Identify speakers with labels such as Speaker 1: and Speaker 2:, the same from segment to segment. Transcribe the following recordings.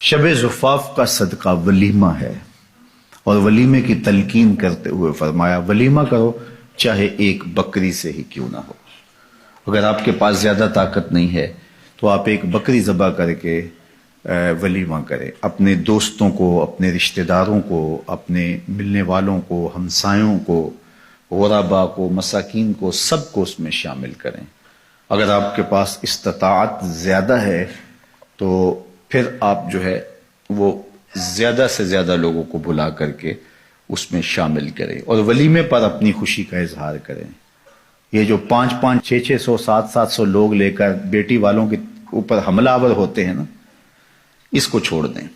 Speaker 1: شب زفاف کا صدقہ ولیمہ ہے، اور ولیمے کی تلقین کرتے ہوئے فرمایا ولیمہ کرو چاہے ایک بکری سے ہی کیوں نہ ہو۔ اگر آپ کے پاس زیادہ طاقت نہیں ہے تو آپ ایک بکری ذبح کر کے ولیمہ کریں، اپنے دوستوں کو، اپنے رشتہ داروں کو، اپنے ملنے والوں کو، ہمسایوں کو، غربا کو، مساکین کو، سب کو اس میں شامل کریں۔ اگر آپ کے پاس استطاعت زیادہ ہے تو پھر آپ جو ہے وہ زیادہ سے زیادہ لوگوں کو بلا کر کے اس میں شامل کریں، اور ولیمے پر اپنی خوشی کا اظہار کریں۔ یہ جو 500، 600، 700 لوگ لے کر بیٹی والوں کے اوپر حملہ آور ہوتے ہیں نا، اس کو چھوڑ دیں،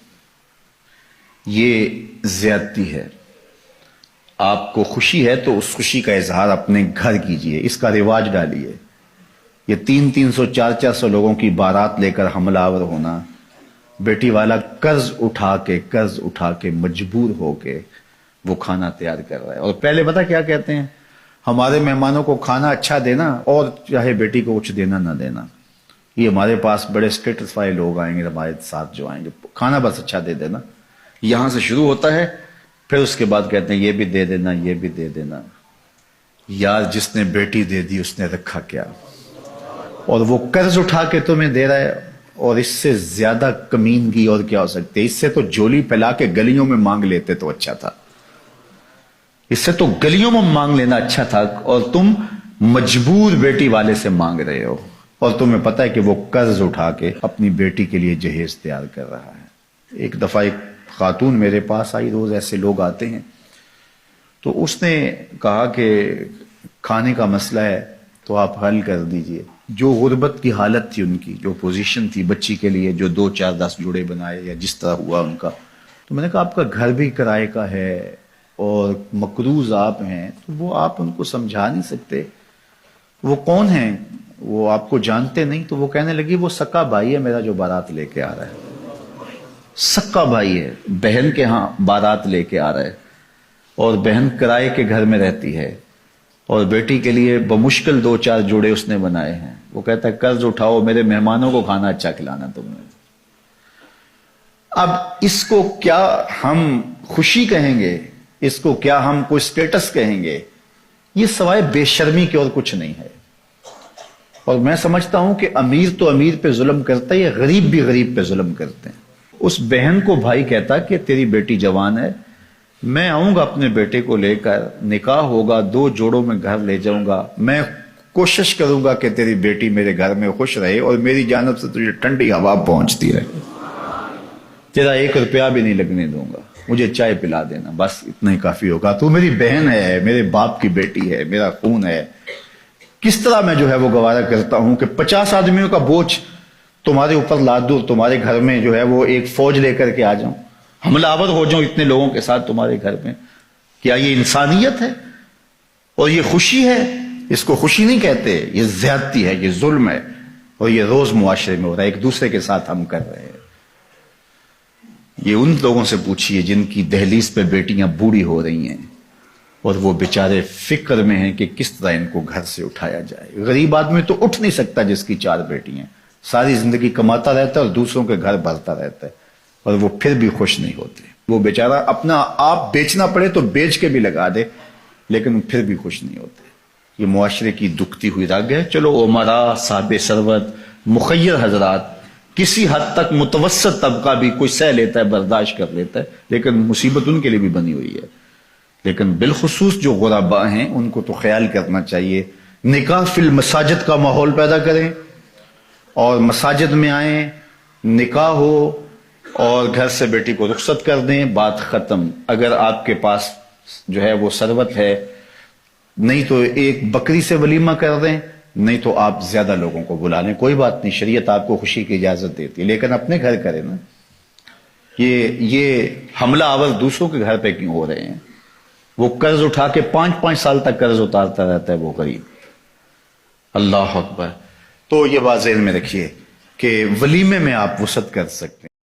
Speaker 1: یہ زیادتی ہے۔ آپ کو خوشی ہے تو اس خوشی کا اظہار اپنے گھر کیجئے، اس کا رواج ڈالیے۔ یہ 300، 400 لوگوں کی بارات لے کر حملہ آور ہونا، بیٹی والا قرض اٹھا کے مجبور ہو کے وہ کھانا تیار کر رہا ہے، اور پہلے پتہ کیا کہتے ہیں؟ ہمارے مہمانوں کو کھانا اچھا دینا، اور چاہے بیٹی کو کچھ دینا نہ دینا۔ یہ ہمارے پاس بڑے اسٹیٹس والے لوگ آئیں گے، ہمارے ساتھ جو آئیں گے، کھانا بس اچھا دے دینا۔ یہاں سے شروع ہوتا ہے، پھر اس کے بعد کہتے ہیں یہ بھی دے دینا، یہ بھی دے دینا۔ یار جس نے بیٹی دے دی اس نے رکھا کیا؟ اور وہ قرض اٹھا کے تمہیں دے رہا ہے، اور اس سے زیادہ کمینگی اور کیا ہو سکتی ہے؟ اس سے تو جولی پھیلا کے گلیوں میں مانگ لیتے تو اچھا تھا، اس سے تو گلیوں میں مانگ لینا اچھا تھا، اور تم مجبور بیٹی والے سے مانگ رہے ہو، اور تمہیں پتہ ہے کہ وہ قرض اٹھا کے اپنی بیٹی کے لیے جہیز تیار کر رہا ہے۔ ایک دفعہ ایک خاتون میرے پاس آئی، روز ایسے لوگ آتے ہیں، تو اس نے کہا کہ کھانے کا مسئلہ ہے تو آپ حل کر دیجئے۔ جو غربت کی حالت تھی ان کی، جو پوزیشن تھی بچی کے لیے، جو 2، 4، 10 جوڑے بنائے یا جس طرح ہوا ان کا، تو میں نے کہا آپ کا گھر بھی کرائے کا ہے اور مقروض آپ ہیں، تو وہ آپ ان کو سمجھا نہیں سکتے؟ وہ کون ہیں؟ وہ آپ کو جانتے نہیں؟ تو وہ کہنے لگی وہ سکا بھائی ہے میرا جو بارات لے کے آ رہا ہے۔ سکا بھائی ہے، بہن کے ہاں بارات لے کے آ رہا ہے، اور بہن کرائے کے گھر میں رہتی ہے، اور بیٹی کے لیے بمشکل 2، 4 جوڑے اس نے بنائے ہیں۔ وہ کہتا ہے قرض اٹھاؤ، میرے مہمانوں کو کھانا اچھا کھلانا تم نے۔ اب اس کو کیا ہم خوشی کہیں گے؟ اس کو کیا ہم کوئی سٹیٹس کہیں گے؟ یہ سوائے بے شرمی کے اور کچھ نہیں ہے۔ اور میں سمجھتا ہوں کہ امیر تو امیر پہ ظلم کرتا ہے، یہ غریب بھی غریب پہ ظلم کرتے ہیں۔ اس بہن کو بھائی کہتا کہ تیری بیٹی جوان ہے، میں آؤں گا اپنے بیٹے کو لے کر، نکاح ہوگا، 2 جوڑوں میں گھر لے جاؤں گا، میں کوشش کروں گا کہ تیری بیٹی میرے گھر میں خوش رہے، اور میری جانب سے تجھے ٹھنڈی ہوا پہنچتی رہے، تیرا 1 روپیہ بھی نہیں لگنے دوں گا، مجھے چائے پلا دینا، بس اتنا ہی کافی ہوگا، تو میری بہن ہے، میرے باپ کی بیٹی ہے، میرا خون ہے۔ کس طرح میں جو ہے وہ گوارا کرتا ہوں کہ 50 آدمیوں کا بوجھ تمہارے اوپر لاد دوں، تمہارے گھر میں جو ہے وہ ایک فوج لے کر کے آ جاؤں، حملہ آور ہو جاؤں اتنے لوگوں کے ساتھ تمہارے گھر میں۔ کیا یہ انسانیت ہے؟ اور یہ خوشی ہے؟ اس کو خوشی نہیں کہتے، یہ زیادتی ہے، یہ ظلم ہے، اور یہ روز معاشرے میں ہو رہا ہے، ایک دوسرے کے ساتھ ہم کر رہے ہیں۔ یہ ان لوگوں سے پوچھئے جن کی دہلیز پہ بیٹیاں بوڑھی ہو رہی ہیں، اور وہ بیچارے فکر میں ہیں کہ کس طرح ان کو گھر سے اٹھایا جائے۔ غریب آدمی تو اٹھ نہیں سکتا جس کی 4 بیٹی ہیں، ساری زندگی کماتا رہتا ہے اور دوسروں کے گھر بھرتا رہتا ہے، اور وہ پھر بھی خوش نہیں ہوتے۔ وہ بیچارہ اپنا آپ بیچنا پڑے تو بیچ کے بھی لگا دے، لیکن پھر بھی خوش نہیں ہوتے۔ یہ معاشرے کی دکھتی ہوئی رگ ہے۔ چلو امراء، صاحب ثروت، مخیر حضرات، کسی حد تک متوسط طبقہ بھی کوئی سہ لیتا ہے، برداشت کر لیتا ہے، لیکن مصیبت ان کے لیے بھی بنی ہوئی ہے۔ لیکن بالخصوص جو غرباء ہیں ان کو تو خیال کرنا چاہیے۔ نکاح فی المساجد کا ماحول پیدا کریں، اور مساجد میں آئیں، نکاح ہو، اور گھر سے بیٹی کو رخصت کر دیں، بات ختم۔ اگر آپ کے پاس جو ہے وہ ثروت ہے، نہیں تو ایک بکری سے ولیمہ کر دیں، نہیں تو آپ زیادہ لوگوں کو بلا لیں، کوئی بات نہیں، شریعت آپ کو خوشی کی اجازت دیتی ہے، لیکن اپنے گھر کریں نا۔ یہ حملہ آور دوسروں کے گھر پہ کیوں ہو رہے ہیں؟ وہ قرض اٹھا کے 5 سال تک قرض اتارتا رہتا ہے وہ غریب۔ اللہ اکبر۔ تو یہ بات ذہن میں رکھیے کہ ولیمے میں آپ وسعت کر سکتے ہیں۔